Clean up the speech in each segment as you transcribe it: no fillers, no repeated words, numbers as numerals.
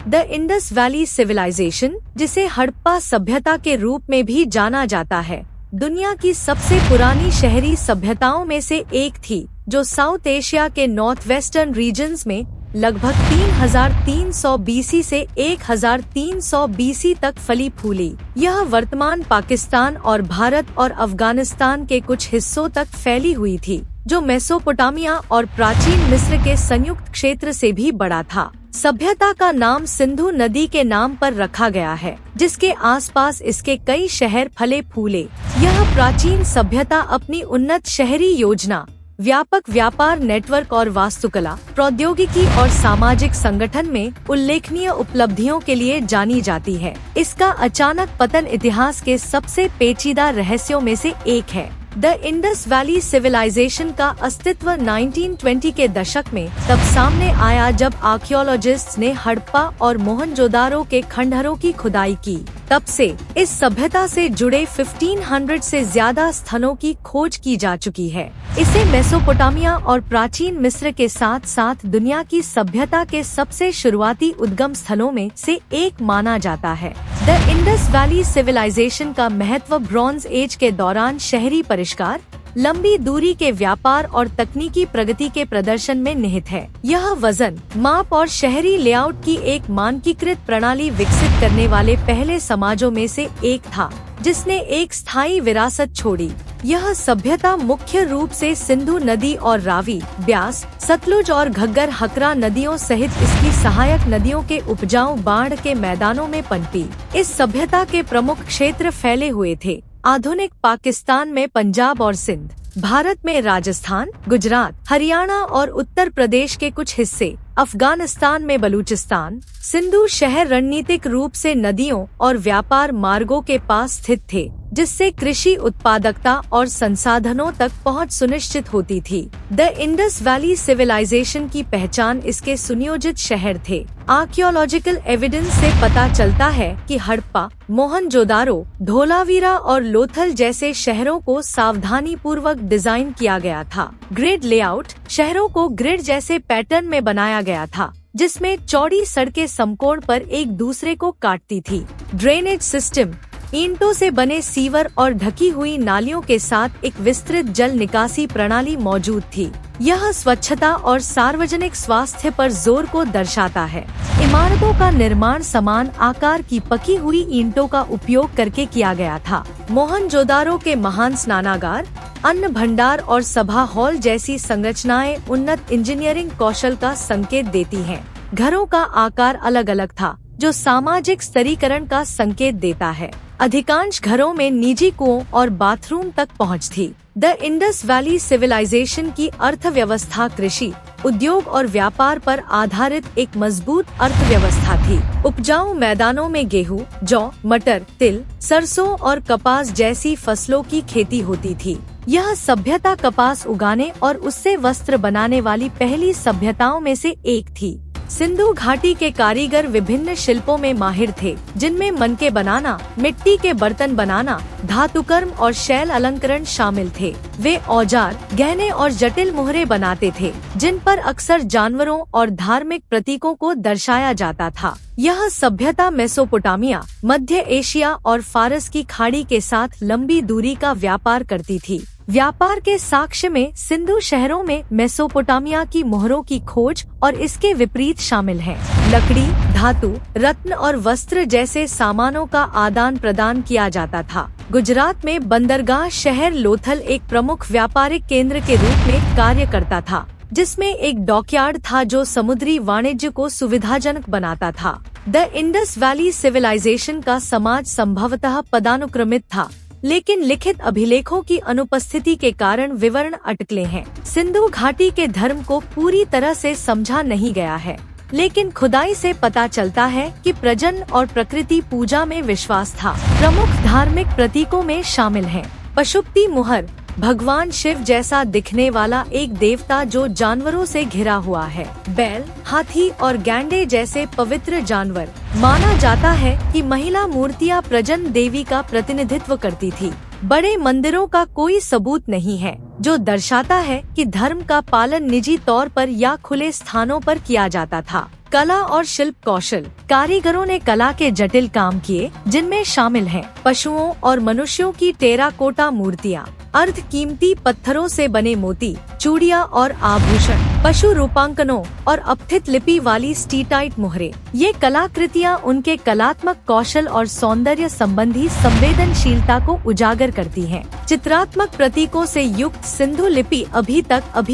The Indus valley civilisation, जिसे हड़प्पा सभ्यता के रूप में भी जाना जाता है, दुनिया की सबसे पुरानी शहरी सभ्यताओं में से एक थी, जो साउथ एशिया के नॉर्थ वेस्टर्न रीजन्स में लगभग 3300 बीसी से 1300 बीसी तक फली फूली। यह वर्तमान पाकिस्तान और भारत और अफगानिस्तान के कुछ हिस्सों तक फैली हुई थी, जो मेसोपोटामिया और प्राचीन मिस्र के संयुक्त क्षेत्र से भी बड़ा था। सभ्यता का नाम सिंधु नदी के नाम पर रखा गया है, जिसके आसपास इसके कई शहर फले फूले। यह प्राचीन सभ्यता अपनी उन्नत शहरी योजना, व्यापक व्यापार नेटवर्क और वास्तुकला, प्रौद्योगिकी और सामाजिक संगठन में उल्लेखनीय उपलब्धियों के लिए जानी जाती है। इसका अचानक पतन इतिहास के सबसे पेचीदा रहस्यों में से एक है। द इंडस वैली सिविलाइजेशन का अस्तित्व 1920 के दशक में तब सामने आया जब आर्कियोलॉजिस्ट्स ने हड़प्पा और मोहनजोदारो के खंडहरों की खुदाई की। तब से इस सभ्यता से जुड़े 1500 से ज्यादा स्थलों की खोज की जा चुकी है। इसे मेसोपोटामिया और प्राचीन मिस्र के साथ साथ दुनिया की सभ्यता के सबसे शुरुआती उद्गम स्थलों में से एक माना जाता है। द इंडस वैली सिविलाइजेशन का महत्व ब्रॉन्ज एज के दौरान शहरी परिष्कार, लंबी दूरी के व्यापार और तकनीकी प्रगति के प्रदर्शन में निहित है। यह वजन, माप और शहरी लेआउट की एक मानकीकृत प्रणाली विकसित करने वाले पहले समाजों में से एक था, जिसने एक स्थायी विरासत छोड़ी। यह सभ्यता मुख्य रूप से सिंधु नदी और रावी, ब्यास, सतलुज और घग्गर हकरा नदियों सहित इसकी सहायक नदियों के उपजाऊ बाढ़ के मैदानों में पनपी। इस सभ्यता के प्रमुख क्षेत्र फैले हुए थे। आधुनिक पाकिस्तान में पंजाब और सिंध, भारत में राजस्थान, गुजरात, हरियाणा और उत्तर प्रदेश के कुछ हिस्से, अफगानिस्तान में बलूचिस्तान। सिंधु शहर रणनीतिक रूप से नदियों और व्यापार मार्गों के पास स्थित थे, जिससे कृषि उत्पादकता और संसाधनों तक पहुंच सुनिश्चित होती थी। द इंडस वैली सिविलाइजेशन की पहचान इसके सुनियोजित शहर थे। आर्कियोलॉजिकल एविडेंस से पता चलता है कि हड़प्पा, मोहनजोदारो, धोलावीरा और लोथल जैसे शहरों को सावधानी पूर्वक डिजाइन किया गया था। ग्रिड लेआउट, शहरों को ग्रिड जैसे पैटर्न में बनाया गया था, जिसमें चौड़ी सड़कें समकोण पर एक दूसरे को काटती थी। ड्रेनेज सिस्टम, ईंटों से बने सीवर और ढकी हुई नालियों के साथ एक विस्तृत जल निकासी प्रणाली मौजूद थी। यह स्वच्छता और सार्वजनिक स्वास्थ्य पर जोर को दर्शाता है। इमारतों का निर्माण समान आकार की पकी हुई ईंटों का उपयोग करके किया गया था। मोहनजोदारो के महान स्नानागार, अन्न भंडार और सभा हॉल जैसी संरचनाएं उन्नत इंजीनियरिंग कौशल का संकेत देती हैं। घरों का आकार अलग अलग था, जो सामाजिक स्तरीकरण का संकेत देता है। अधिकांश घरों में निजी कुओं और बाथरूम तक पहुंच थी। द इंडस वैली सिविलाइजेशन की अर्थव्यवस्था कृषि, उद्योग और व्यापार पर आधारित एक मजबूत अर्थव्यवस्था थी। उपजाऊ मैदानों में गेहूं, जौ, मटर, तिल, सरसों और कपास जैसी फसलों की खेती होती थी। यह सभ्यता कपास उगाने और उससे वस्त्र बनाने वाली पहली सभ्यताओं में से एक थी। सिंधु घाटी के कारीगर विभिन्न शिल्पों में माहिर थे, जिनमें मनके बनाना, मिट्टी के बर्तन बनाना, धातुकर्म और शैल अलंकरण शामिल थे। वे औजार, गहने और जटिल मुहरे बनाते थे, जिन पर अक्सर जानवरों और धार्मिक प्रतीकों को दर्शाया जाता था। यह सभ्यता मेसोपोटामिया, मध्य एशिया और फारस की खाड़ी के साथ लंबी दूरी का व्यापार करती थी। व्यापार के साक्ष्य में सिंधु शहरों में मेसोपोटामिया की मोहरों की खोज और इसके विपरीत शामिल हैं। लकड़ी, धातु, रत्न और वस्त्र जैसे सामानों का आदान प्रदान किया जाता था। गुजरात में बंदरगाह शहर लोथल एक प्रमुख व्यापारिक केंद्र के रूप में कार्य करता था, जिसमें एक डॉकयार्ड था जो समुद्री वाणिज्य को सुविधाजनक बनाता था। द इंडस वैली सिविलाइजेशन का समाज संभवतः पदानुक्रमित था, लेकिन लिखित अभिलेखों की अनुपस्थिति के कारण विवरण अटकले हैं। सिंधु घाटी के धर्म को पूरी तरह से समझा नहीं गया है, लेकिन खुदाई से पता चलता है कि प्रजनन और प्रकृति पूजा में विश्वास था। प्रमुख धार्मिक प्रतीकों में शामिल हैं पशुपति मुहर, भगवान शिव जैसा दिखने वाला एक देवता जो जानवरों से घिरा हुआ है। बैल, हाथी और गैंडे जैसे पवित्र जानवर। माना जाता है कि महिला मूर्तियां प्रजनन देवी का प्रतिनिधित्व करती थी। बड़े मंदिरों का कोई सबूत नहीं है, जो दर्शाता है कि धर्म का पालन निजी तौर पर या खुले स्थानों पर किया जाता था। कला और शिल्प कौशल। कारीगरों ने कला के जटिल काम किए, जिनमें शामिल हैं पशुओं और मनुष्यों की टेराकोटा मूर्तियाँ, अर्ध कीमती पत्थरों से बने मोती, चूड़ियाँ और आभूषण, पशु रूपांकनों और अपठित लिपि वाली स्टीटाइट मोहरे। ये कलाकृतियाँ उनके कलात्मक कौशल और सौंदर्य संबंधी संवेदनशीलता को उजागर करती हैं। चित्रात्मक प्रतीकों से युक्त सिंधु लिपि अभी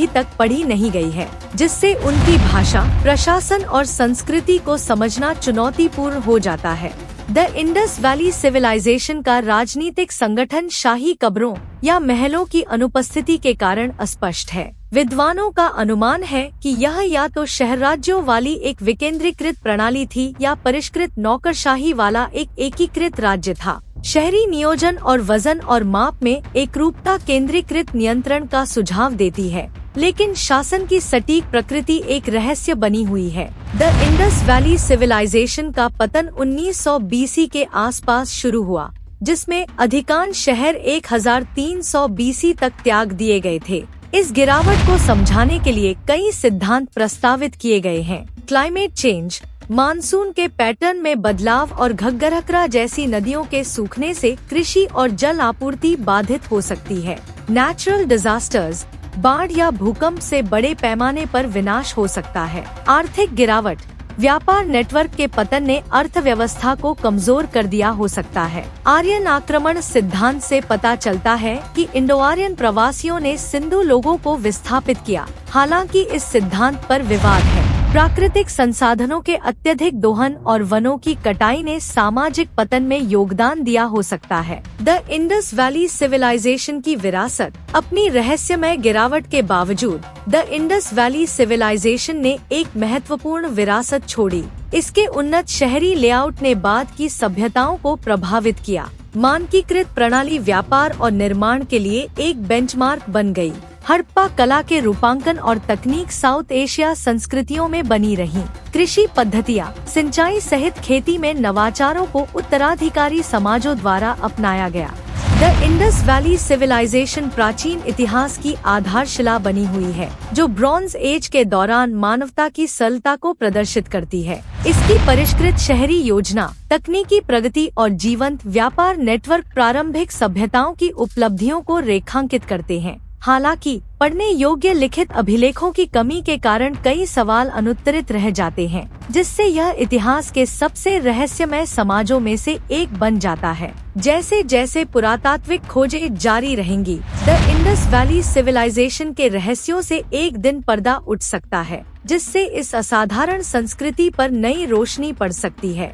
तक पढ़ी नहीं गई है, जिससे उनकी भाषा, प्रशासन और संस्कृति को समझना चुनौतीपूर्ण हो जाता है। द इंडस वैली सिविलाइजेशन का राजनीतिक संगठन शाही कब्रों या महलों की अनुपस्थिति के कारण अस्पष्ट है। विद्वानों का अनुमान है कि यह या तो शहर राज्यों वाली एक विकेंद्रीकृत प्रणाली थी या परिष्कृत नौकरशाही वाला एक एकीकृत राज्य था। शहरी नियोजन और वजन और माप में एकरूपता केंद्रीकृत नियंत्रण का सुझाव देती है, लेकिन शासन की सटीक प्रकृति एक रहस्य बनी हुई है। द इंडस वैली सिविलाइजेशन का पतन 1900 BC के आसपास शुरू हुआ, जिसमें अधिकांश शहर 1300 BC तक त्याग दिए गए थे। इस गिरावट को समझाने के लिए कई सिद्धांत प्रस्तावित किए गए हैं। क्लाइमेट चेंज, मानसून के पैटर्न में बदलाव और घग्गरकरा जैसी नदियों के सूखने से कृषि और जल आपूर्ति बाधित हो सकती है। नेचुरल डिजास्टर्स, बाढ़ या भूकंप से बड़े पैमाने पर विनाश हो सकता है। आर्थिक गिरावट, व्यापार नेटवर्क के पतन ने अर्थव्यवस्था को कमजोर कर दिया हो सकता है। आर्यन आक्रमण सिद्धांत से पता चलता है कि इंडो आर्यन प्रवासियों ने सिंधु लोगों को विस्थापित किया। हालांकि इस सिद्धांत पर विवाद है। प्राकृतिक संसाधनों के अत्यधिक दोहन और वनों की कटाई ने सामाजिक पतन में योगदान दिया हो सकता है। द इंडस वैली सिविलाइजेशन की विरासत, अपनी रहस्यमय गिरावट के बावजूद द इंडस वैली सिविलाइजेशन ने एक महत्वपूर्ण विरासत छोड़ी। इसके उन्नत शहरी लेआउट ने बाद की सभ्यताओं को प्रभावित किया। मानकीकृत प्रणाली व्यापार और निर्माण के लिए एक बेंचमार्क बन गई। हड़प्पा कला के रूपांकन और तकनीक साउथ एशिया संस्कृतियों में बनी रही। कृषि पद्धतियाँ, सिंचाई सहित खेती में नवाचारों को उत्तराधिकारी समाजों द्वारा अपनाया गया। द इंडस वैली सिविलाइजेशन प्राचीन इतिहास की आधारशिला बनी हुई है, जो ब्रॉन्ज एज के दौरान मानवता की सरलता को प्रदर्शित करती है। इसकी परिष्कृत शहरी योजना, तकनीकी प्रगति और जीवंत व्यापार नेटवर्क प्रारंभिक सभ्यताओं की उपलब्धियों को रेखांकित करते हैं। हालांकि पढ़ने योग्य लिखित अभिलेखों की कमी के कारण कई सवाल अनुत्तरित रह जाते हैं, जिससे यह इतिहास के सबसे रहस्यमय समाजों में से एक बन जाता है। जैसे जैसे पुरातात्विक खोजें जारी रहेंगी, द इंडस वैली सिविलाइजेशन के रहस्यों से एक दिन पर्दा उठ सकता है, जिससे इस असाधारण संस्कृति पर नई रोशनी पड़ सकती है।